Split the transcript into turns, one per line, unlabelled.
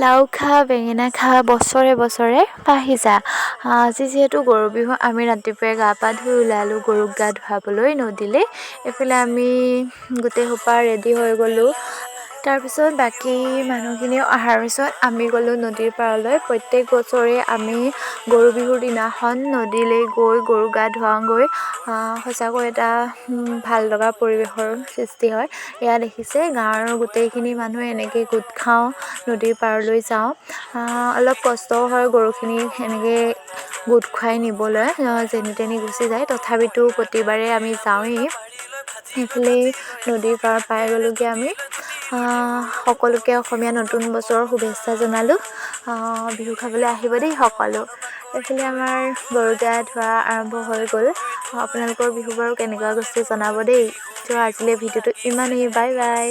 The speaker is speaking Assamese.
লাও খা বেঙেনা খা বছৰে বছৰে বাঢ়ি যা। আজি যিহেতু গৰু বিহু আমি ৰাতিপুৱাই গা পা ধুই ওলালোঁ গৰুক গা ধুৱাবলৈ নদীলৈ। এইফালে আমি গোটেই সোপা ৰেডি হৈ গ'লোঁ। তাৰপিছত বাকী মানুহখিনিও অহাৰ পিছত আমি গ'লোঁ নদীৰ পাৰলৈ। প্ৰত্যেক বছৰে আমি গৰু বিহুৰ দিনাখন নদীলৈ গৈ গৰু গা ধুৱাওঁগৈ। সঁচাকৈ এটা ভাল লগা পৰিৱেশৰ সৃষ্টি হয়। এয়া দেখিছে গাঁৱৰ গোটেইখিনি মানুহে এনেকৈ গোট খাওঁ, নদীৰ পাৰলৈ যাওঁ। অলপ কষ্টও হয় গৰুখিনিক এনেকৈ গোট খুৱাই নিবলৈ, যেনি তেনি গুচি যায়, তথাপিতো প্ৰতিবাৰে আমি যাওঁৱেই। সেইফালে নদীৰ পাৰ পাই গ'লোগৈ আমি। সকলোকে অসমীয়া নতুন বছৰৰ শুভেচ্ছা জনালোঁ। বিহু খাবলৈ আহিব দেই সকলো। এইফালে আমাৰ গৰু গা ধোৱা আৰম্ভ হৈ গ'ল। আপোনালোকৰ বিহু বাৰু কেনেকুৱা গৈছে জনাব দেই। তো আজিলৈ ভিডিঅ'টো ইমানেই, বাই বাই।